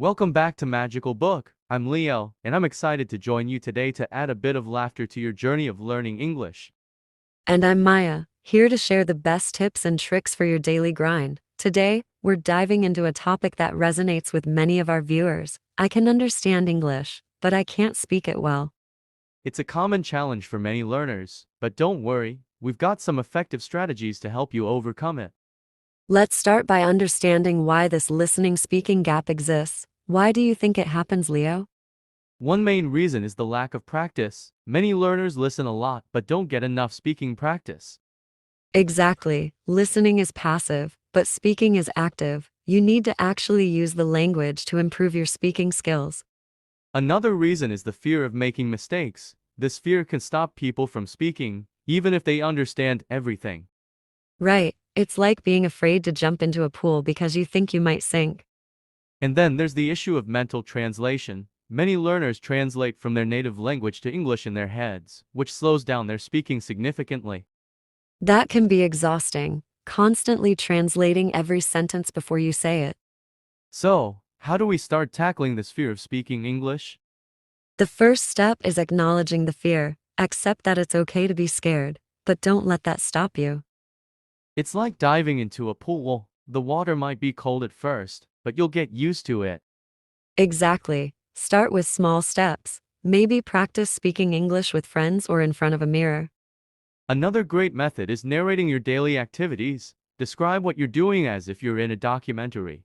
Welcome back to Magical Book. I'm Leo, and I'm excited to join you today to add a bit of laughter to your journey of learning English. And I'm Maya, here to share the best tips and tricks for your daily grind. Today, we're diving into a topic that resonates with many of our viewers. I can understand English, but I can't speak it well. It's a common challenge for many learners, but don't worry, we've got some effective strategies to help you overcome it. Let's start by understanding why this listening speaking gap exists. Why do you think it happens, Leo? One main reason is the lack of practice. Many learners listen a lot but don't get enough speaking practice. Exactly. Listening is passive, but speaking is active. You need to actually use the language to improve your speaking skills. Another reason is the fear of making mistakes. This fear can stop people from speaking, even if they understand everything. Right, it's like being afraid to jump into a pool because you think you might sink. And then there's the issue of mental translation. Many learners translate from their native language to English in their heads, which slows down their speaking significantly. That can be exhausting, constantly translating every sentence before you say it. So, how do we start tackling this fear of speaking English? The first step is acknowledging the fear. Accept that it's okay to be scared, but don't let that stop you. It's like diving into a pool. The water might be cold at first, but you'll get used to it. Exactly. Start with small steps. Maybe practice speaking English with friends or in front of a mirror. Another great method is narrating your daily activities. Describe what you're doing as if you're in a documentary.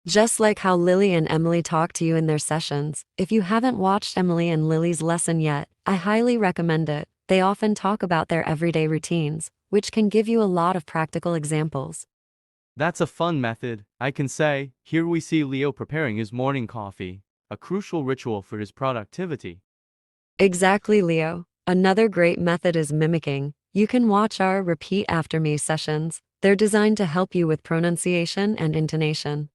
Just like how Lily and Emily talk to you in their sessions. If you haven't watched Emily and Lily's lesson yet, I highly recommend it. They often talk about their everyday routines, which can give you a lot of practical examples. That's a fun method. I can say, here we see Leo preparing his morning coffee, a crucial ritual for his productivity. Exactly, Leo. Another great method is mimicking. You can watch our repeat after me sessions. They're designed to help you with pronunciation and intonation.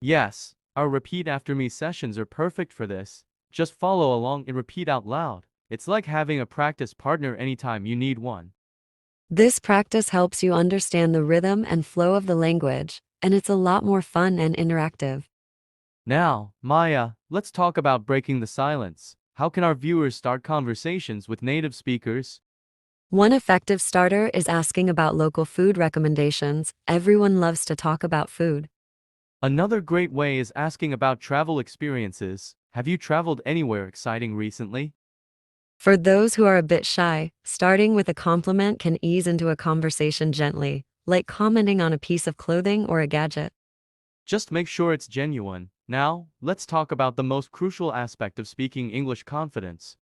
Yes, our repeat after me sessions are perfect for this. Just follow along and repeat out loud. It's like having a practice partner anytime you need one. This practice helps you understand the rhythm and flow of the language, and it's a lot more fun and interactive. Now, Maya, let's talk about breaking the silence. How can our viewers start conversations with native speakers? One effective starter is asking about local food recommendations. Everyone loves to talk about food. Another great way is asking about travel experiences. Have you traveled anywhere exciting recently? For those who are a bit shy, starting with a compliment can ease into a conversation gently, like commenting on a piece of clothing or a gadget. Just make sure it's genuine. Now, let's talk about the most crucial aspect of speaking English: confidence.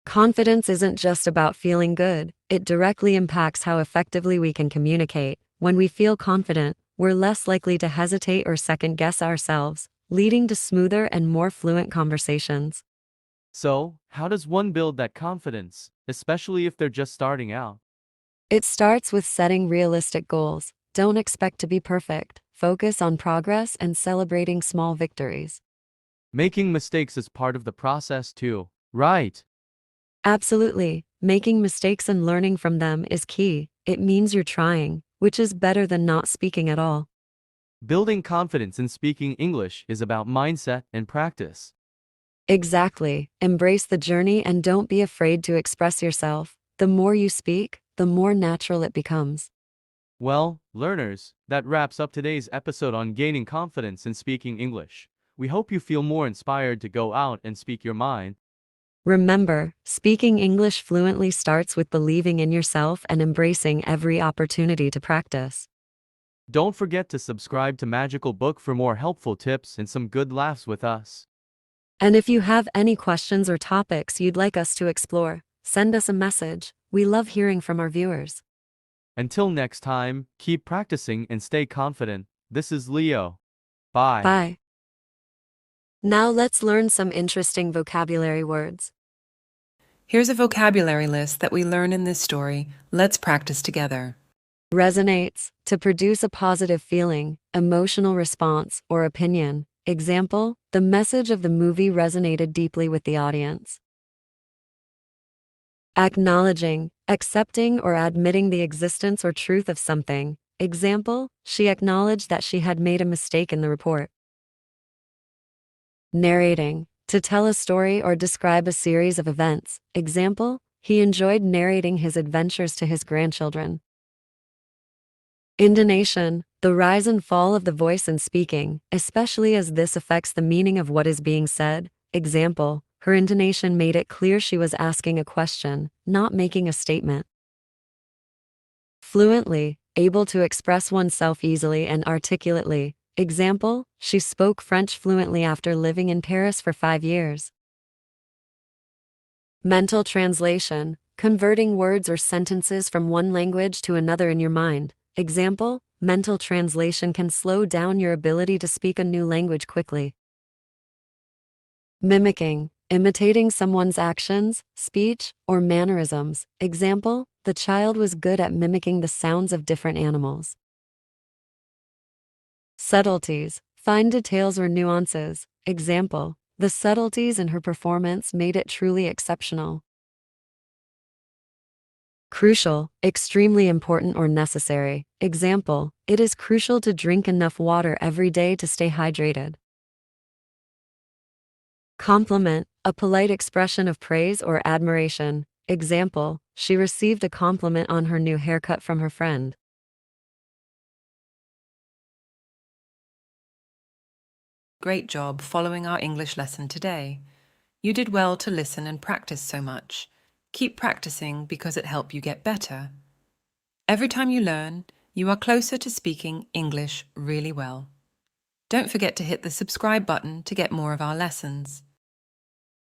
Confidence isn't just about feeling good, it directly impacts how effectively we can communicate. When we feel confident, we're less likely to hesitate or second guess ourselves, leading to smoother and more fluent conversations. So, how does one build that confidence, especially if they're just starting out? It starts with setting realistic goals. Don't expect to be perfect. Focus on progress and celebrating small victories. Making mistakes is part of the process too, right? Absolutely. Making mistakes and learning from them is key. It means you're trying, which is better than not speaking at all. Building confidence in speaking English is about mindset and practice. Exactly. Embrace the journey and don't be afraid to express yourself. The more you speak, the more natural it becomes. Well, learners, that wraps up today's episode on gaining confidence in speaking English. We hope you feel more inspired to go out and speak your mind. Remember, speaking English fluently starts with believing in yourself and embracing every opportunity to practice. Don't forget to subscribe to Magical Book for more helpful tips and some good laughs with us. And if you have any questions or topics you'd like us to explore, send us a message. We love hearing from our viewers. Until next time, keep practicing and stay confident. This is Leo. Bye. Bye. Now let's learn some interesting vocabulary words. Here's a vocabulary list that we learn in this story. Let's practice together. Resonates, to produce a positive feeling, emotional response, or opinion. Example, the message of the movie resonated deeply with the audience. Acknowledging, accepting or admitting the existence or truth of something. Example, she acknowledged that she had made a mistake in the report. Narrating. To tell a story or describe a series of events. Example, he enjoyed narrating his adventures to his grandchildren. Intonation. The rise and fall of the voice in speaking, especially as this affects the meaning of what is being said. Example, her intonation made it clear she was asking a question, not making a statement. Fluently. Able to express oneself easily and articulately. Example, she spoke French fluently after living in Paris for 5 years. Mental translation. Converting words or sentences from one language to another in your mind. Example, mental translation can slow down your ability to speak a new language quickly. Mimicking. Imitating someone's actions, speech, or mannerisms. Example, the child was good at mimicking the sounds of different animals. Subtleties. Fine details or nuances. Example, the subtleties in her performance made it truly exceptional. Crucial, extremely important or necessary. Example, it is crucial to drink enough water every day to stay hydrated. Compliment, a polite expression of praise or admiration. Example, she received a compliment on her new haircut from her friend. Great job following our English lesson today. You did well to listen and practice so much. Keep practicing because it helps you get better. Every time you learn, you are closer to speaking English really well. Don't forget to hit the subscribe button to get more of our lessons.